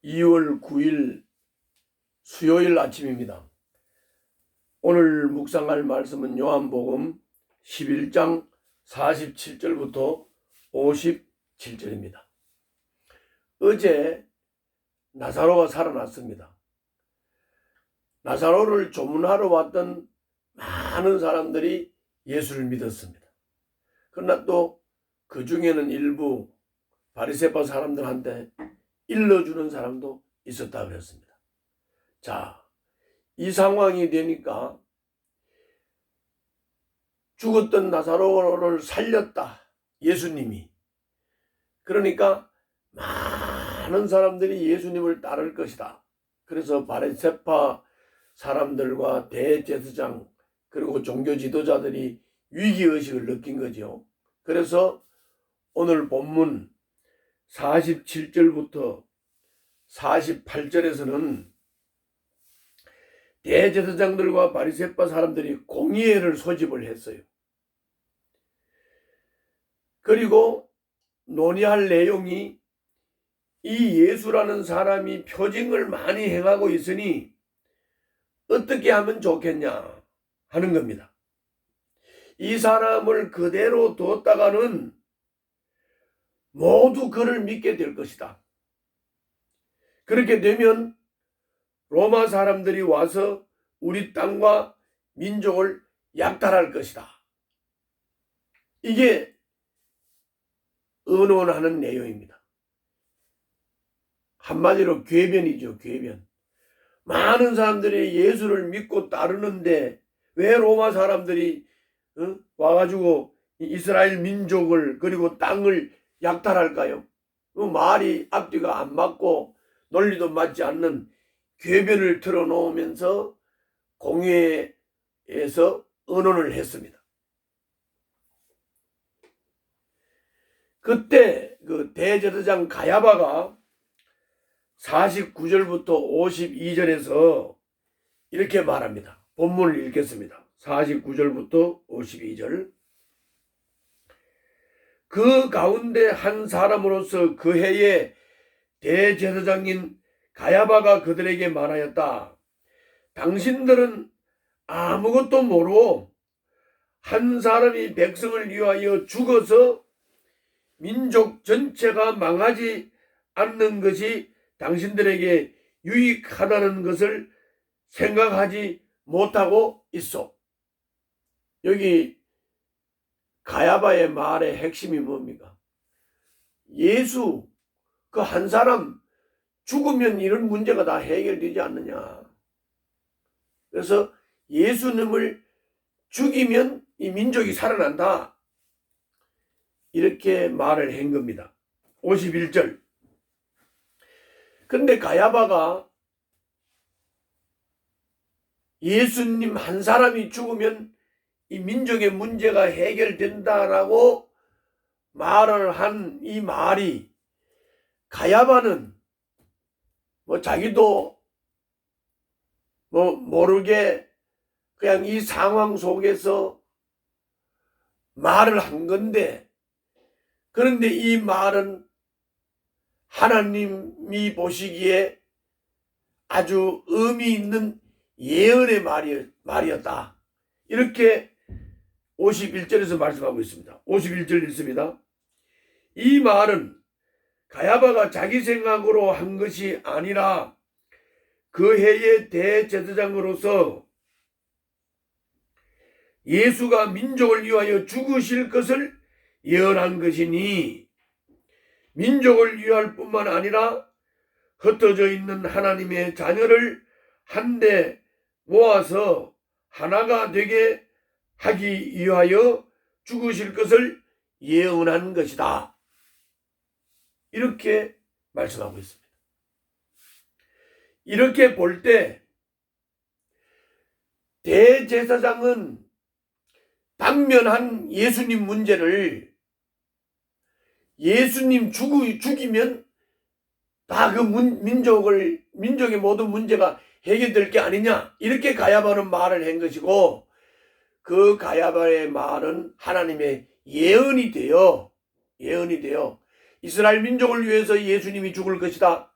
2월 9일 수요일 아침입니다. 오늘 묵상할 말씀은 요한복음 11장 47절부터 57절입니다. 어제 나사로가 살아났습니다. 나사로를 조문하러 왔던 많은 사람들이 예수를 믿었습니다. 그러나 또 그 중에는 일부 바리새파 사람들한테 일러주는 사람도 있었다 그랬습니다. 자, 이 상황이 되니까 죽었던 나사로를 살렸다, 예수님이. 그러니까 많은 사람들이 예수님을 따를 것이다. 그래서 바리새파 사람들과 대제사장 그리고 종교 지도자들이 위기의식을 느낀 거죠. 그래서 오늘 본문 47절부터 48절에서는 대제사장들과 바리새파 사람들이 공의회를 소집을 했어요. 그리고 논의할 내용이 이 예수라는 사람이 표징을 많이 행하고 있으니 어떻게 하면 좋겠냐 하는 겁니다. 이 사람을 그대로 뒀다가는 모두 그를 믿게 될 것이다. 그렇게 되면 로마 사람들이 와서 우리 땅과 민족을 약탈할 것이다. 이게 의논하는 내용입니다. 한마디로 궤변이죠, 궤변. 많은 사람들이 예수를 믿고 따르는데 왜 로마 사람들이 와가지고 이스라엘 민족을 그리고 땅을 약탈할까요? 말이 앞뒤가 안 맞고 논리도 맞지 않는 궤변을 틀어놓으면서 공회에서 의논을 했습니다. 그때 그 대제사장 가야바가 49절부터 52절에서 이렇게 말합니다. 본문을 읽겠습니다. 49절부터 52절. 그 가운데 한 사람으로서 그 해에 대제사장인 가야바가 그들에게 말하였다. 당신들은 아무것도 모르고 한 사람이 백성을 위하여 죽어서 민족 전체가 망하지 않는 것이 당신들에게 유익하다는 것을 생각하지 못하고 있어. 여기 가야바의 말의 핵심이 뭡니까? 예수 그 한 사람 죽으면 이런 문제가 다 해결되지 않느냐. 그래서 예수님을 죽이면 이 민족이 살아난다. 이렇게 말을 한 겁니다. 51절. 근데 가야바가 예수님 한 사람이 죽으면 이 민족의 문제가 해결된다라고 말을 한 이 말이 가야바는 자기도 모르게 그냥 이 상황 속에서 말을 한 건데, 그런데 이 말은 하나님이 보시기에 아주 의미 있는 예언의 말이었다. 이렇게 51절에서 말씀하고 있습니다. 51절 읽습니다. 이 말은 가야바가 자기 생각으로 한 것이 아니라 그 해의 대제사장으로서 예수가 민족을 위하여 죽으실 것을 예언한 것이니, 민족을 위할 뿐만 아니라 흩어져 있는 하나님의 자녀를 한데 모아서 하나가 되게 하기 위하여 죽으실 것을 예언한 것이다. 이렇게 말씀하고 있습니다. 이렇게 볼 때 대제사장은 당면한 예수님 문제를 예수님 죽이면 다 그 민족의 모든 문제가 해결될 게 아니냐, 이렇게 가야바는 말을 한 것이고, 그 가야바의 말은 하나님의 예언이 되어 이스라엘 민족을 위해서 예수님이 죽을 것이다.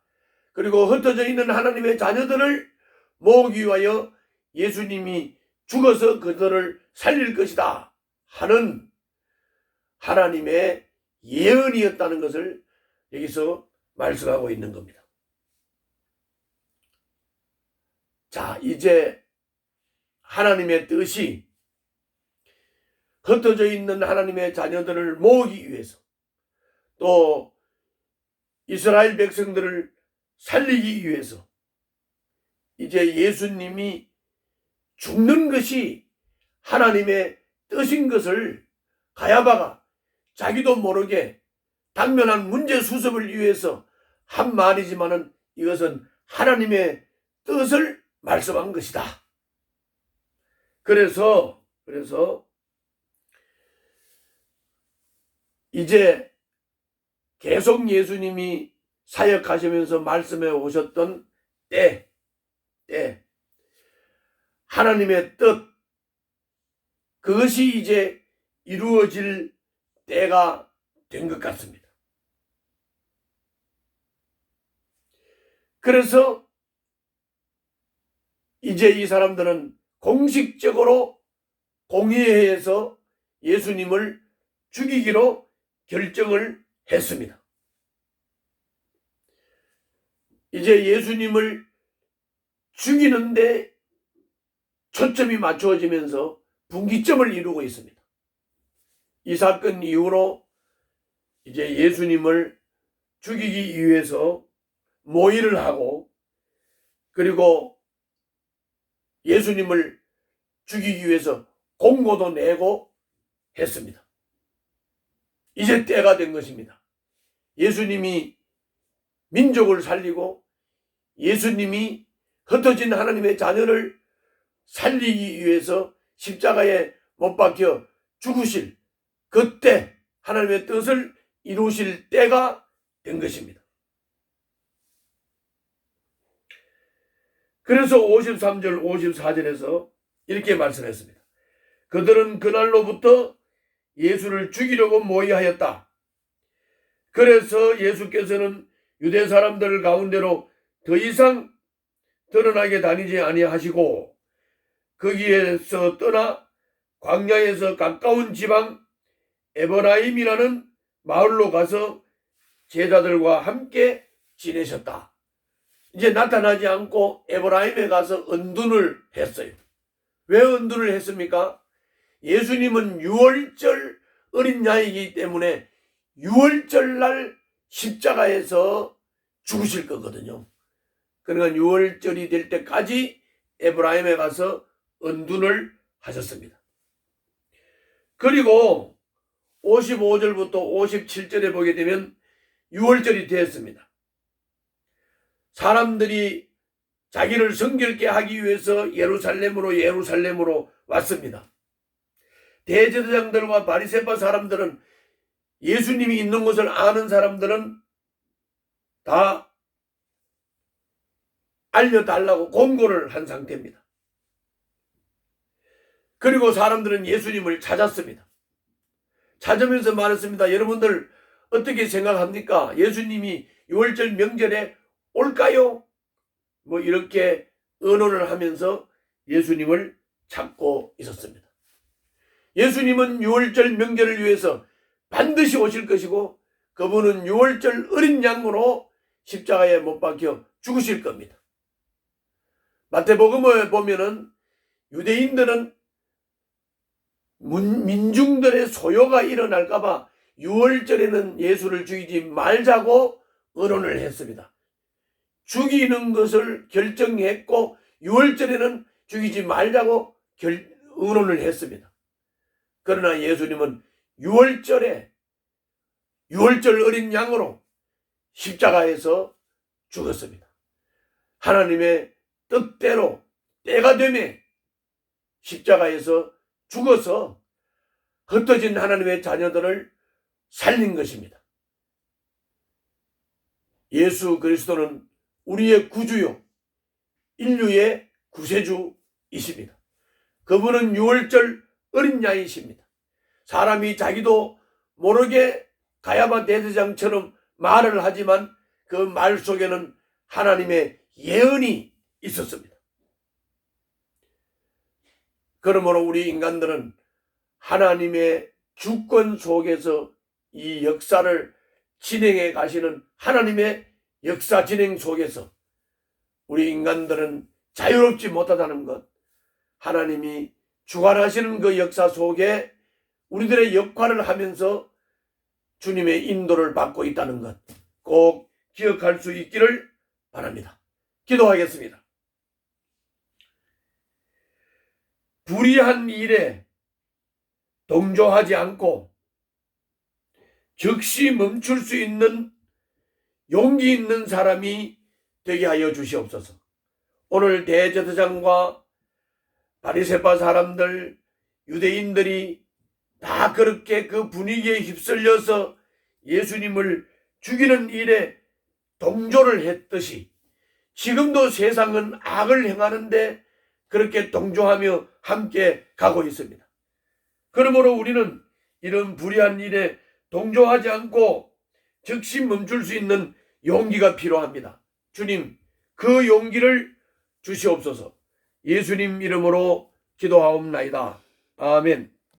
그리고 흩어져 있는 하나님의 자녀들을 모으기 위하여 예수님이 죽어서 그들을 살릴 것이다 하는 하나님의 예언이었다는 것을 여기서 말씀하고 있는 겁니다. 자, 이제 하나님의 뜻이 흩어져 있는 하나님의 자녀들을 모으기 위해서 또 이스라엘 백성들을 살리기 위해서 이제 예수님이 죽는 것이 하나님의 뜻인 것을 가야바가 자기도 모르게 당면한 문제 수습을 위해서 한 말이지만은 이것은 하나님의 뜻을 말씀한 것이다. 그래서 이제 계속 예수님이 사역하시면서 말씀해 오셨던 때 하나님의 뜻 그것이 이제 이루어질 때가 된 것 같습니다. 그래서 이제 이 사람들은 공식적으로 공의회에서 예수님을 죽이기로 결정을 했습니다. 이제 예수님을 죽이는데 초점이 맞추어지면서 분기점을 이루고 있습니다. 이 사건 이후로 이제 예수님을 죽이기 위해서 모의를 하고 그리고 예수님을 죽이기 위해서 공고도 내고 했습니다. 이제 때가 된 것입니다. 예수님이 민족을 살리고 예수님이 흩어진 하나님의 자녀를 살리기 위해서 십자가에 못 박혀 죽으실 그때 하나님의 뜻을 이루실 때가 된 것입니다. 그래서 53절 54절에서 이렇게 말씀했습니다. 그들은 그날로부터 예수를 죽이려고 모의하였다. 그래서 예수께서는 유대 사람들 가운데로 더 이상 드러나게 다니지 아니하시고 거기에서 떠나 광야에서 가까운 지방 에브라임이라는 마을로 가서 제자들과 함께 지내셨다. 이제 나타나지 않고 에브라임에 가서 은둔을 했어요. 왜 은둔을 했습니까? 예수님은 유월절 어린 양이기 때문에 유월절 날 십자가에서 죽으실 거거든요. 그러니까 유월절이 될 때까지 에브라임에 가서 은둔을 하셨습니다. 그리고 55절부터 57절에 보게 되면 유월절이 되었습니다. 사람들이 자기를 성결케 하기 위해서 예루살렘으로 왔습니다. 대제사장들과 바리새파 사람들은 예수님이 있는 것을 아는 사람들은 다 알려달라고 공고를 한 상태입니다. 그리고 사람들은 예수님을 찾았습니다. 찾으면서 말했습니다. 여러분들 어떻게 생각합니까? 예수님이 유월절 명절에 올까요? 뭐 이렇게 의논을 하면서 예수님을 찾고 있었습니다. 예수님은 유월절 명절을 위해서 반드시 오실 것이고 그분은 유월절 어린 양으로 십자가에 못 박혀 죽으실 겁니다. 마태복음에 보면은 유대인들은 민중들의 소요가 일어날까봐 유월절에는 예수를 죽이지 말자고 의논을 했습니다. 죽이는 것을 결정했고 유월절에는 죽이지 말자고 의논을 했습니다. 그러나 예수님은 유월절 어린 양으로 십자가에서 죽었습니다. 하나님의 뜻대로 때가 되매 십자가에서 죽어서 흩어진 하나님의 자녀들을 살린 것입니다. 예수 그리스도는 우리의 구주요 인류의 구세주이십니다. 그분은 유월절 어린 양이십니다. 사람이 자기도 모르게 가야바 대제사장처럼 말을 하지만 그 말 속에는 하나님의 예언이 있었습니다. 그러므로 우리 인간들은 하나님의 주권 속에서 이 역사를 진행해 가시는 하나님의 역사 진행 속에서 우리 인간들은 자유롭지 못하다는 것, 하나님이 주관하시는 그 역사 속에 우리들의 역할을 하면서 주님의 인도를 받고 있다는 것 꼭 기억할 수 있기를 바랍니다. 기도하겠습니다. 불의한 일에 동조하지 않고 즉시 멈출 수 있는 용기 있는 사람이 되게 하여 주시옵소서. 오늘 대제사장과 바리새파 사람들, 유대인들이 다 그렇게 그 분위기에 휩쓸려서 예수님을 죽이는 일에 동조를 했듯이 지금도 세상은 악을 행하는데 그렇게 동조하며 함께 가고 있습니다. 그러므로 우리는 이런 불의한 일에 동조하지 않고 즉시 멈출 수 있는 용기가 필요합니다. 주님, 그 용기를 주시옵소서. 예수님 이름으로 기도하옵나이다. 아멘.